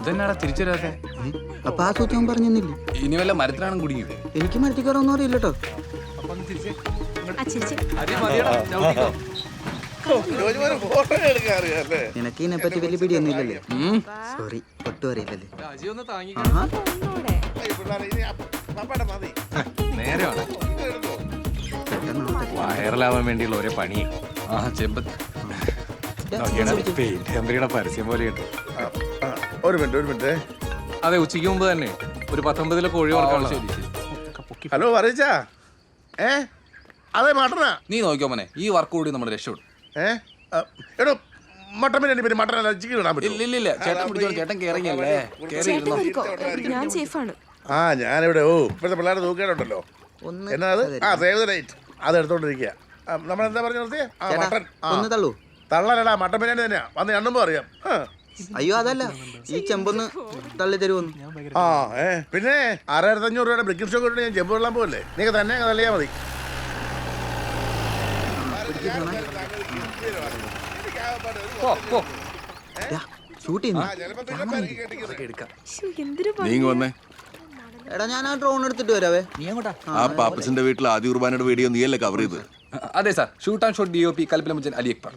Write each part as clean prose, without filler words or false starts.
ഇതെന്നാടാ തിരിച്ചു വരാതെ? അപ്പൊ ആ സൂത്രം പറഞ്ഞില്ലേ? ഇനി വല്ല മരത്തിനാണ് കുടുങ്ങിയത്. എനിക്ക് മരത്തിക്കാരൊന്നും അറിയില്ലട്ടോ. നിനക്ക് ഇതിനെപ്പറ്റി വലിയ പിടിയൊന്നും ഇല്ലല്ലേ? സോറി, ഒട്ടും അറിയില്ലല്ലേ? നേരെയാണ് വൈറലാവാൻ വേണ്ടിയുള്ള ഒരേ പണി. ആ ചെമ്പത്ത് പെയിന്റ് കമ്പനിയുടെ പരസ്യം പോലെയുണ്ട്. ഒരു മിനിറ്റ്. അതെ, ഉച്ചയ്ക്ക് മുമ്പ് തന്നെ ഒരു 19 കോഴി വറക്കാനുള്ള. ഹലോ അറിയിച്ചാ? അതെ മട്ടനാ. നീ നോക്കിയോ മോനെ, ഈ വർക്ക് കൂടി നമ്മുടെ രക്ഷപ്പെടും. എടോ മട്ടൻ ബിരിയാണി പിന്നെ മട്ടൻ അല്ല ചിക്കൻ ഇടാൻ പറ്റും. ഇല്ല ചേട്ടൻ പിടിച്ചോളൂ, ചേട്ടൻ കേറിയല്ലേ. ഞാൻ സേഫാണ്. ഞാനിവിടെ ഇപ്പോഴത്തെ പിള്ളേരുടെ തൂക്കേടുണ്ടല്ലോ. എന്നാ അത്? സേവ് ദ ഡേറ്റ് അത് എടുത്തോണ്ടിരിക്കുക. നമ്മളെന്താ പറഞ്ഞു നിർത്തിയേ? മട്ടൻ തള്ളലടാ, മട്ടൻ ബിരിയാണി തന്നെയാ. വന്ന് എണ്ണുമ്പോ അറിയാം. അയ്യോ അതല്ല, ഈ ചെമ്പൊന്ന് തള്ളി തരുമോന്ന്. പിന്നെ 6500 രൂപയുടെ ബ്രിക്കിംഗ് ഷോ കൊണ്ട് ഞാൻ ചെമ്പ് വെള്ളം പോകല്ലേ. നീക്ക് തന്നെ തള്ളിയാ മതി. എടാ ഞാൻ ആ ഡ്രോൺ എടുത്തിട്ട് വരാവേ. ആ പാപ്പച്ചന്റെ വീട്ടിൽ ആദ്യ കുർബാനയുടെ വീഡിയോ നീയല്ലേ കവർ ചെയ്ത്? അതെ sir, shoot and shot DOP കൽപ്പലമുച്ചൻ അലി അക്ബർ.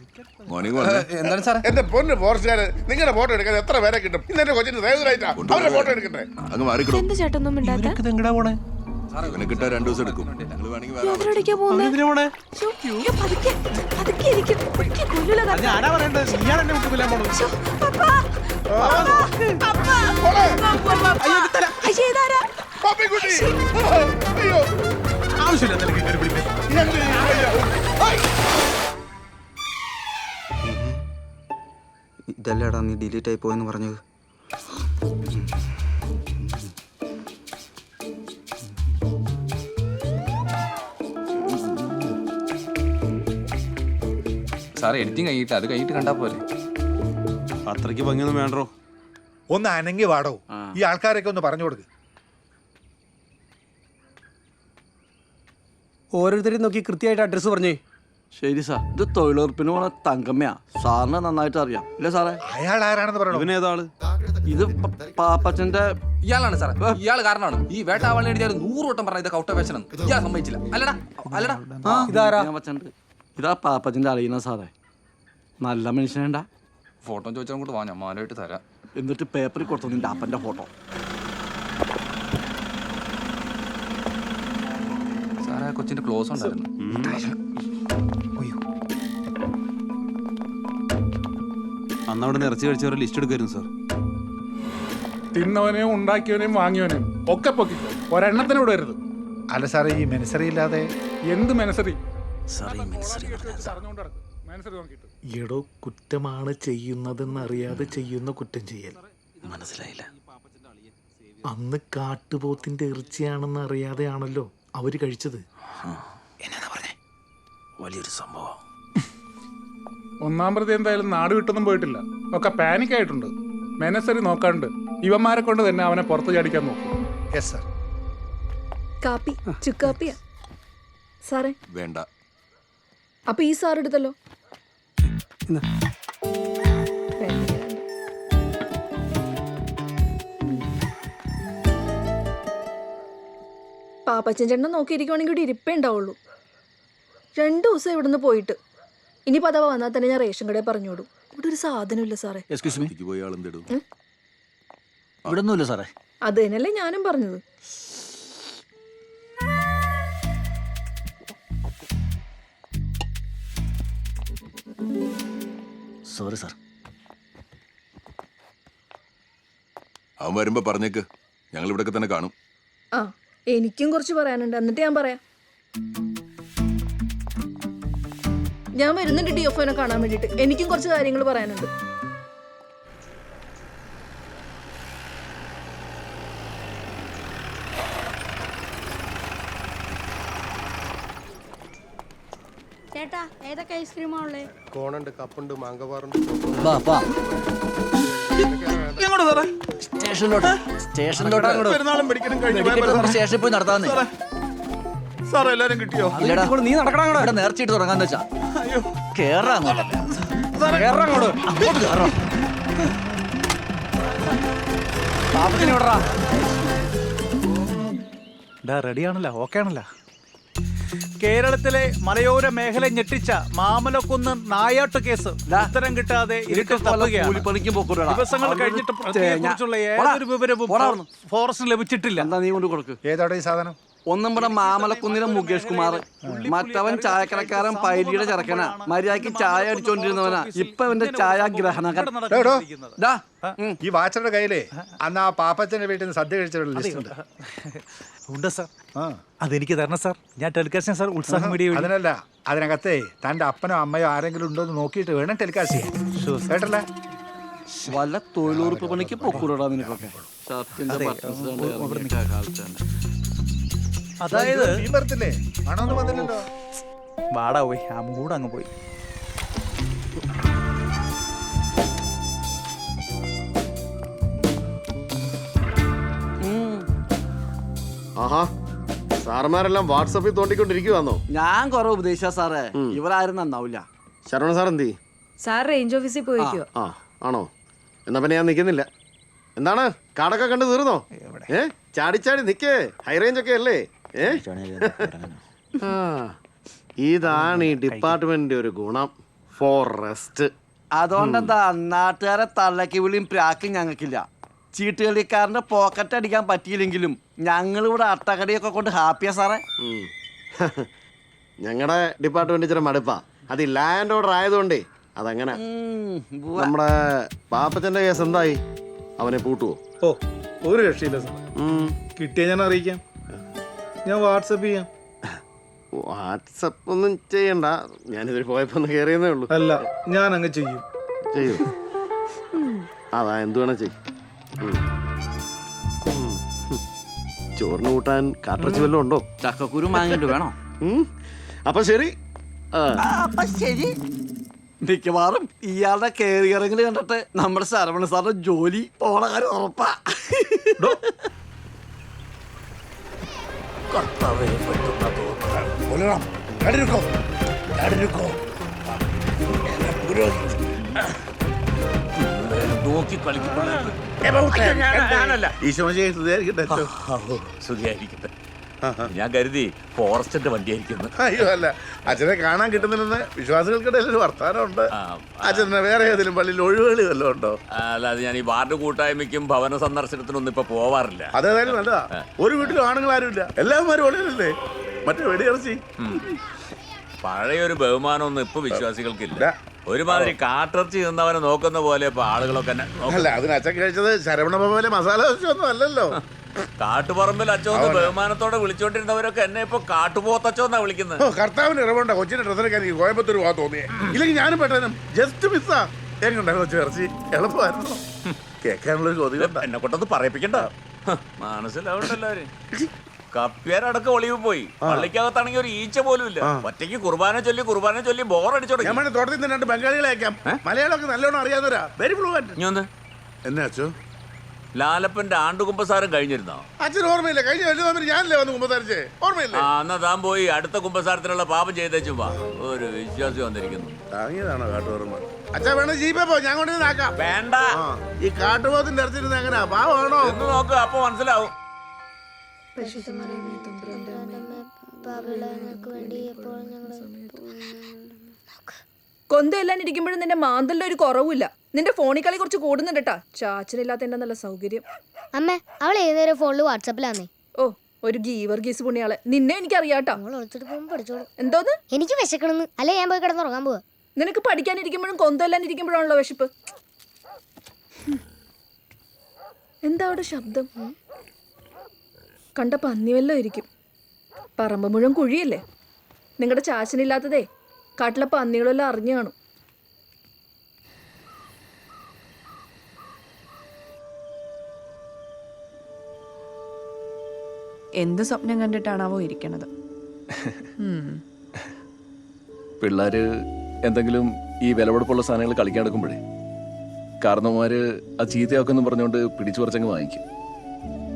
മോർണിംഗ് എന്താണ് സാർ? എന്റെ പൊന്ന് ഫോറസ്റ്റുകാര്, നിങ്ങളുടെ ഫോട്ടോ എടുക്കാൻ എത്ര പേരെ കിട്ടും? ഇന്നെ കൊച്ചിന് സേവറായിട്ടാ അവരുടെ ഫോട്ടോ എടുക്കട്ടെ. അങ്ങ് മാറിക്കിടും. എന്താ ചേട്ടൊന്നും മിണ്ടാത്തെ? ഇവനെ കിട്ടാൻ 2 ദിവസം എടുക്കും. ഞങ്ങൾ വേണമെങ്കിൽ വേറെ എവിടേക്കാ പോകുന്നെ? ശ്ശോ, അയ്യോ, പതുക്കെ ഇരിക്ക്. ഒറ്റ കൊല്ലൂല താത്ത. ശ്ശോ, പപ്പാ. അയ്യോ, ഇതാരാ? പപ്പിക്കുട്ടി. അയ്യോ ഇതല്ലേടാ നീ ഡിലീറ്റ് ആയി പോയെന്ന് പറഞ്ഞത്? സാറേ എഡിറ്റിംഗ് കഴിഞ്ഞിട്ട് അത് കഴിഞ്ഞിട്ട് കണ്ടാ പോലെ. അത്രയ്ക്ക് ഭംഗിയൊന്നും വേണ്ടോ. ഒന്ന് അനങ്ങി വാടോ. ഈ ആൾക്കാരൊക്കെ ഒന്ന് പറഞ്ഞു കൊടുക്ക്. ഓരോരുത്തരെയും നോക്കി കൃത്യമായിട്ട് അഡ്രസ്സ് പറഞ്ഞേ. ശരി സാർ, ഇത് തൊഴിലുറപ്പിന് പോണ തങ്കമ്മയാ. സാറിന് നന്നായിട്ട് അറിയാം ഇല്ലേ സാറേ? അയാൾ ആരാണെന്ന് പറയണോ? ഇവനേതാള്? ഇത് പാപ്പച്ചന്റെ. ഇയാളാണ് സാറേ, ഇയാൾ കാരണമാണ് ഈ വേട്ടാവാളിനെ എഴുതിയാൽ 100 വട്ടം പറഞ്ഞ ഇതൊക്കെ ഔട്ട് ഓഫ് ഫാഷൻ. ഇയാൾ സമ്മതിച്ചില്ല. അല്ലടാ ഇതാരാ? ഇതാ പാപ്പച്ചന്റെ അറിയുന്ന സാറേ. നല്ല മനുഷ്യനേണ്ട. ഫോട്ടോ ചോദിച്ചാൽ കൂടെ വാ, ഞാൻ മാലയിട്ട് തരാം. എന്നിട്ട് പേപ്പറിൽ കൊടുത്തു നിന്റെ അപ്പന്റെ ഫോട്ടോ. സാറേ കൊച്ചിന്റെ ക്ലോസ് ഉണ്ടായിരുന്നു. അന്ന് അവിടെ ഇറച്ചി കഴിച്ചവരെ ലിസ്റ്റ് എടുക്കായിരുന്നു സാർ. തിന്നവനെയും ഉണ്ടാക്കിയവനെയും വാങ്ങിയവനെയും ഒക്കെ പൊക്കിക്കോ, ഒരെണ്ണത്തിന് വിടരുത്. അല്ല സാറേ, ഈ മെനസറി ഇല്ലാതെ എന്ത് മെനസറി? എടോ, കുറ്റമാണ് ചെയ്യുന്നതെന്നറിയാതെ ചെയ്യുന്ന കുറ്റം ചെയ്യൽ. മനസ്സിലായില്ല. അന്ന് കാട്ടുപോത്തിന്റെ ഇറച്ചിയാണെന്ന് അറിയാതെയാണല്ലോ അവര് കഴിച്ചത്. എന്നാ പറഞ്ഞേ? വലിയൊരു സംഭവം. ഒന്നാം പ്രതി എന്തായാലും നാട് വിട്ടൊന്നും പോയിട്ടില്ല, ഒക്കെ പാനിക് ആയിട്ടുണ്ട്. മെനസറി നോക്കാണ്ട് ഇവന്മാരെ കൊണ്ട് തന്നെ അവനെ പുറത്ത് ചാടിക്കാൻ നോക്കും. Yes sir. കാപ്പി ചുക്കാപ്പിയാ സാറേ? വേണ്ട. അപ്പൊ ഈ സാർ എടുത്തല്ലോ. പാപ്പച്ചൻ ചേട്ടനെ നോക്കിയിരിക്കുവാണെങ്കിൽ ഇവിടെ ഇരിപ്പേ ഉണ്ടാവുള്ളൂ. 2 ദിവസം ഇവിടുന്ന് പോയിട്ട് ഇനി പദവ വന്നാൽ തന്നെ ഞാൻ റേഷൻ കടയിൽ പറഞ്ഞു വിടും. ഇവിടെ ഒരു സാധനമില്ല സാറേ. പോയി ആളെന്തിടും? ഇവിടെ ഒന്നുമില്ല സാറേ. അത് തന്നെയല്ലേ ഞാനും പറഞ്ഞത്. Sorry sir. അവൻ വരുമ്പോ പറഞ്ഞേക്ക്, ഞങ്ങൾ ഇവിടൊക്കെ തന്നെ കാണും. ആ, എനിക്കും കുറച്ച് പറയാനുണ്ട്, എന്നിട്ട് ഞാൻ പറയാം. ഞാൻ വരുന്നുണ്ട് DFOനെ കാണാൻ വേണ്ടിട്ട്. എനിക്കും കുറച്ച് കാര്യങ്ങൾ പറയാനുണ്ട്. ചേട്ടാ, ഏതൊക്കെ ഐസ്ക്രീമാ ഉള്ളേ? കോണുണ്ട്, കപ്പുണ്ട്, മാങ്കവാറുണ്ട്. സ്റ്റേഷനിലോട്ട് സ്റ്റേഷനിൽ പോയി നടത്താന്ന്. സാർ എല്ലാരും കിട്ടിയോ? നീ നടക്കണം. ഇവിടെ നേർച്ചയിട്ട് തുടങ്ങാന്ന് വെച്ചാ കേറാ. അങ്ങോട്ട് കേറാ. റെഡിയാണല്ലോ, ഓക്കെ ആണല്ലോ. കേരളത്തിലെ മലയോര മേഖല ഞെട്ടിച്ച മാമലക്കുന്ന് നായാട്ട് കേസ് ഉത്തരം കിട്ടാതെ ഇരുട്ടിൽ തപ്പുകയാണ്. ദിവസങ്ങൾ കഴിഞ്ഞിട്ട് പ്രതിയെക്കുറിച്ചുള്ള ഏതൊരു വിവരവും ഫോറസ്റ്റിന് ലഭിച്ചിട്ടില്ല. എന്താ നീ കൊണ്ട് കൊടുക്ക്. ഏതോടെ ഈ സാധനം? ഒന്നും ഇവിടെ മാമലക്കുന്നിലെ മുകേഷ് കുമാർ, മറ്റവൻ ചായക്കടക്കാരൻ പൈലിയുടെ ചെറുക്കനാ, മര്യാദക്ക് ചായ അടിച്ചോണ്ടിരുന്നവനാ. ഇപ്പൊ ഇവന്റെ ചായ ഗ്രഹണകൻ. ഈ വാച്ചറുടെ കയ്യിലേ അന്ന് ആ പാപ്പച്ചന്റെ വീട്ടിൽ നിന്ന് സദ്യ കഴിച്ചിട്ടുള്ള ലിസ്റ്റ് ഉണ്ട്. ഉണ്ട് സാർ. അതെനിക്ക് തരണം സാർ. ഞാൻ ടെലികാസ്റ്റ് സാർ ഉത്സാഹം വീഡിയോ. അതിനല്ല, അതിനകത്തെ തന്റെ അപ്പനോ അമ്മയോ ആരെങ്കിലും ഉണ്ടോ എന്ന് നോക്കിയിട്ട് വേണം ടെലികാസ്റ്റ് ചെയ്യാൻ. കേട്ടല്ലേ? വല്ല തൊഴിലുറപ്പ് പണിക്ക് പൊക്കൂടാ നിനക്കൊക്കെ. അതായത് നീ വരത്തില്ലേ? മണമൊന്നും വന്നില്ലല്ലോ. വാടാ പോയി, ആ മൂട് അങ്ങ് പോയി. ആഹാ, സാറന്മാരെല്ലാം വാട്സാപ്പിൽ തോണ്ടിക്കൊണ്ടിരിക്കുവാന്നോ? ഞാൻ കുറെ ഉപദേശിച്ച സാറേ, ഇവരാരും നന്നാവില്ല. ശരവണ സാർ എന്തി? സാർ റേഞ്ച് ഓഫീസിൽ പോയിക്കോ. ആ ആണോ? എന്നാ പിന്നെ ഞാൻ നിൽക്കുന്നില്ല. എന്താണ് കാടൊക്കെ കണ്ട് തീർന്നോ? ചാടിച്ചാടി നിക്കേ, ഹൈ റേഞ്ച് ഒക്കെ അല്ലേ? ഇതാണ് ഈ ഡിപ്പാർട്ട്മെന്റിന്റെ ഒരു ഗുണം. ഫോറസ്റ്റ്. അതുകൊണ്ടെന്താ നാട്ടുകാരെ തള്ളക്കി വിളിയും പ്രാക്കും ഞങ്ങൾക്കില്ല. ചീട്ടുകളിക്കാരന്റെ പോക്കറ്റ് അടിക്കാൻ പറ്റിയില്ലെങ്കിലും ഞങ്ങളിവിടെ അട്ടകടിയൊക്കെ കൊണ്ട് ഹാപ്പിയാ സാറേ. ഞങ്ങളുടെ ഡിപ്പാർട്ട്മെന്റ് ഇച്ചിരി മടുപ്പാ. അത് ലാൻഡ് ഓർഡർ ആയതുകൊണ്ടേ അതങ്ങനെ. നമ്മുടെ പാപ്പച്ചന്റെ കേസ് എന്തായി? അവനെ പൂട്ടുവോ? ഓ, ഒരു രക്ഷയില്ല സാർ. കിട്ടിയ ഞാൻ അറിയിക്കാം. ഞാൻ വാട്സപ്പ് ചെയ്യാം. വാട്സപ്പ് ഒന്നും ചെയ്യണ്ട, ഞാനിതിൽ പോയപ്പോ ഒന്ന് കയറിയെന്നേ ഉള്ളൂ. അല്ല, ഞാൻ അങ്ങ് ചെയ്യും. ചെയ്യൂ. അതാ എന്ത് വേണം ചെയ്യും. ചോറിന് കൂട്ടാൻ കാട്ടിറച്ചി വല്ലതും ഉണ്ടോ? ചക്കക്കുരു വാങ്ങിട്ട് വേണോ? അപ്പൊ ശരി. ശരി. മിക്കവാറും ഇയാളുടെ കയറി ഇറങ്ങൽ കണ്ടിട്ട് നമ്മുടെ ശരവണ സാറിന്റെ ജോലി പോണ കാര്യം ഉറപ്പാ. നോക്കി സുഖിയായിരിക്കട്ടെ. ഞാൻ കരുതി ഫോറസ്റ്റിന്റെ വണ്ടിയായിരിക്കുന്നു. അയ്യോ അല്ല, അച്ഛനെ കാണാൻ കിട്ടുന്നില്ലെന്ന് വിശ്വാസികൾക്കിടയിൽ ഒരു വർത്താനമുണ്ട്. അച്ഛനെ വേറെ ഏതെങ്കിലും പള്ളിയിൽ ഒഴിവുകളി വല്ലതും ഉണ്ടോ? അല്ലാതെ ഞാൻ ഈ വാർഡ് കൂട്ടായ്മയ്ക്കും ഭവന സന്ദർശനത്തിനൊന്നും ഇപ്പൊ പോവാറില്ല. അതേതായാലും നല്ലതാ. ഒരു വീട്ടിലും ആണുങ്ങൾ ആരുമില്ല, എല്ലാവരും ഒളിയല്ലേ. മറ്റേ വെടിയിറച്ചി. പഴയൊരു ബഹുമാനമൊന്നും ഇപ്പൊ വിശ്വാസികൾക്കില്ല. ഒരുമാതിരി കാട്ടിറച്ചി നിന്നവനെ നോക്കുന്ന പോലെ ഇപ്പൊ ആളുകളൊക്കെ അല്ല, അതിന് അച്ഛൻ കഴിച്ചത് ശരവണ ഭവനിലെ മസാല ദോശയൊന്നും അല്ലല്ലോ. കാട്ടുപറമ്പിൽ അച്ചോന്ന് ബഹുമാനത്തോടെ വിളിച്ചോണ്ടിരുന്നവരൊക്കെ എന്നെ ഇപ്പൊ കാട്ടുപോത്തച്ചോന്നാ വിളിക്കുന്നത്. കർത്താവിന് ഇറവുണ്ട. കൊച്ചിന്റെ ഡ്രസ്സിനൊക്കെ എനിക്ക് കോയമ്പത്തൂർ പോകാൻ തോന്നിയേ. ഇല്ലെങ്കിൽ ഞാനും പെട്ടെന്നും ജസ്റ്റ് മിസ്സാ. എങ്ങുണ്ടായിരുന്നു ചേർച്ചി? എളുപ്പമായിരുന്നു. കേൾക്കാനുള്ളൊരു കൊതികണ്ട. എന്നെ കൊണ്ടൊന്ന് പറയിപ്പിക്കണ്ട. മനസ്സിലാവണ്ടല്ലോ. കപ്പ്യാരടക്കം ഒളിവ് പോയി. പള്ളിക്കകത്താണെങ്കിൽ ഒരു ഈച്ച പോലും ഇല്ല. ഒറ്റയ്ക്ക് കുർബാന ചൊല്ലി ബോറടിച്ചോട്ടെ. ഞാൻ തോട്ടത്തിൽ നിന്ന് രണ്ട് ബംഗാളികളെ അയക്കാം. മലയാളമൊക്കെ നല്ലോണം അറിയാവുന്നവരാ. Very fluent. എന്നാ അച്ഛോ? ലാലപ്പന്റെ ആണ്ടുകുമ്പസാരം കഴിഞ്ഞിരുന്നോ? അച്ഛന് ഓർമ്മയില്ല. കഴിഞ്ഞ വലിയ ഞാനല്ലേ വന്ന് കുമ്പസാരിച്ചേ, ഓർമ്മയില്ലേ? എന്നാ താൻ പോയി അടുത്ത കുമ്പസാരത്തിനുള്ള പാപം ചെയ്തേച്ചും വാ. ഒരു വിശ്വാസി വന്നിരിക്കുന്നു. താങ്ങിയതാണോ കാട്ടുപോർമ്മ? അച്ഛാ വേണം ജീപ്പേ പോ, ഞാൻ കൊണ്ടുവന്നാക്കാം. വേണ്ട, ഈ കാട്ടുപോത്തിന്റെ ഇറച്ചിരുന്ന് എങ്ങനെയാ? പാവാണോ എന്ന് നോക്ക്, അപ്പൊ മനസ്സിലാവും. കൊന്തയെല്ലാം ഇരിക്കുമ്പോഴും നിന്റെ മാന്തലിന്റെ ഒരു കുറവില്ല. നിന്റെ ഫോണിൽ കളി കുറച്ച് കൂടുന്നുണ്ട് കേട്ടാ. ചാച്ചനില്ലാത്തതിന്റെ നല്ല സൗകര്യം. അമ്മ, അവൾ ഏതുവരെ ഫോണില് വാട്സാപ്പിലാന്നേ. ഓ, ഒരു ഗീവർ ഗീസ് പുണ്യാളെ. നിന്നെ എനിക്ക് അറിയാട്ടോ. എന്തോന്ന്? എനിക്ക് വിശക്കണെന്ന്. അല്ലെ ഞാൻ പോയി കിടന്നുറങ്ങാൻ പോവാ. നിനക്ക് പഠിക്കാനിരിക്കുമ്പോഴും കൊന്തയെല്ലാം ഇരിക്കുമ്പോഴാണല്ലോ വിശപ്പ്. എന്താ അവിടെ ശബ്ദം? കണ്ട പന്നി വല്ലതും ഇരിക്കും. പറമ്പ് മുഴുവൻ കുഴിയല്ലേ. നിങ്ങളുടെ ചാച്ചനില്ലാത്തതേ കാട്ടിലെ പന്നികളെല്ലാം അറിഞ്ഞു കാണും. എന്ത് സ്വപ്നം കണ്ടിട്ടാണാവോ ഇരിക്കണത്? പിള്ളേര് എന്തെങ്കിലും ഈ വിലപിടിപ്പുള്ള സാധനങ്ങൾ കളിക്കാൻ എടുക്കുമ്പോഴേ കാരണവന്മാര് അത് ചീത്തയാക്കുമെന്ന് പറഞ്ഞുകൊണ്ട് പിടിച്ചു പറിച്ചങ്ങ് വാങ്ങിക്കും.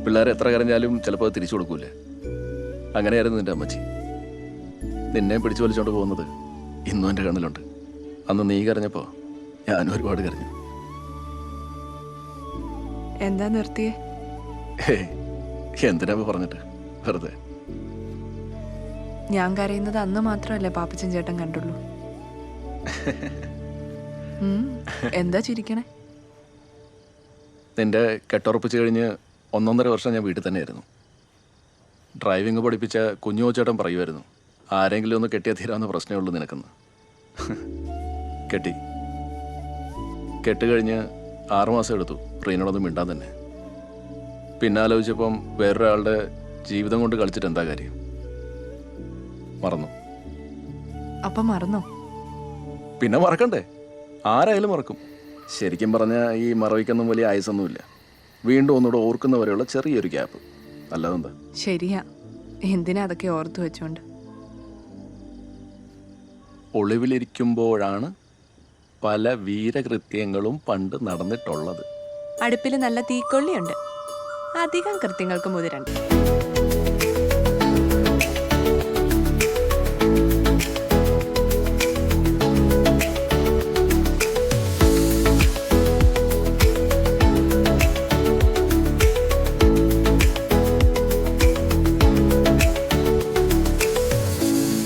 പിള്ളേർ എത്ര കരഞ്ഞാലും ചിലപ്പോൾ അത് തിരിച്ചു കൊടുക്കൂലേ. അങ്ങനെയായിരുന്നു നിന്റെ അമ്മച്ചി. നിന്നെ പിടിച്ചു വലിച്ചോണ്ട് പോകുന്നത് ഇന്നും എൻ്റെ കണ്ണിലുണ്ട്. അന്ന് നീ കരഞ്ഞപ്പോൾ ഞാനും ഒരുപാട് കരഞ്ഞു. എന്താ നിർത്തിയേ? ഹേയ്, എന്തിനാ ഇപ്പൊ പറഞ്ഞിട്ട് വെറുതെ. ഞാൻ കരയുന്നത് അന്ന് മാത്രമല്ലേ പാപ്പച്ചൻ ചേട്ടൻ കണ്ടുള്ളൂ. എന്താ ചിരിക്കണേ? നിന്റെ കെട്ടുറപ്പിച്ച് കഴിഞ്ഞ് 1.5 വർഷം ഞാൻ വീട്ടിൽ തന്നെയായിരുന്നു. ഡ്രൈവിംഗ് പഠിപ്പിച്ച കുഞ്ഞുചേട്ടൻ പറയുമായിരുന്നു, ആരെങ്കിലും ഒന്ന് കെട്ടിയാൽ തീരാവുന്ന പ്രശ്നമേ ഉള്ളൂ നിനക്കെന്ന്. കെട്ടി കഴിഞ്ഞ് 6 മാസം എടുത്തു ട്രെയിനോടൊന്നും മിണ്ടാൻ തന്നെ. പിന്നെ ആലോചിച്ചപ്പം വേറൊരാളുടെ ജീവിതം കൊണ്ട് കളിച്ചിട്ട് എന്താ കാര്യം? മറന്നു. അപ്പം മറന്നോ? പിന്നെ മറക്കണ്ടേ? ആരായാലും മറക്കും. ശരിക്കും പറഞ്ഞാൽ ഈ മറവിക്കൊന്നും വലിയ ആയുസൊന്നുമില്ല. വീണ്ടും ഒന്നുകൂടെ ഓർക്കുന്നവരെയുള്ള ചെറിയൊരു ഗ്യാപ്പ്, അല്ലാതെന്താ. ശരിയാ, എന്തിനാ അതൊക്കെ ഓർത്തു വെച്ചോണ്ട്? ഒളിവിലിരിക്കുമ്പോഴാണ് പല വീരകൃത്യങ്ങളും പണ്ട് നടന്നിട്ടുള്ളത്. അടുപ്പിൽ നല്ല തീക്കൊള്ളിയുണ്ട്, അധികം കൃത്യങ്ങൾക്ക് മുതിരണ്ട്.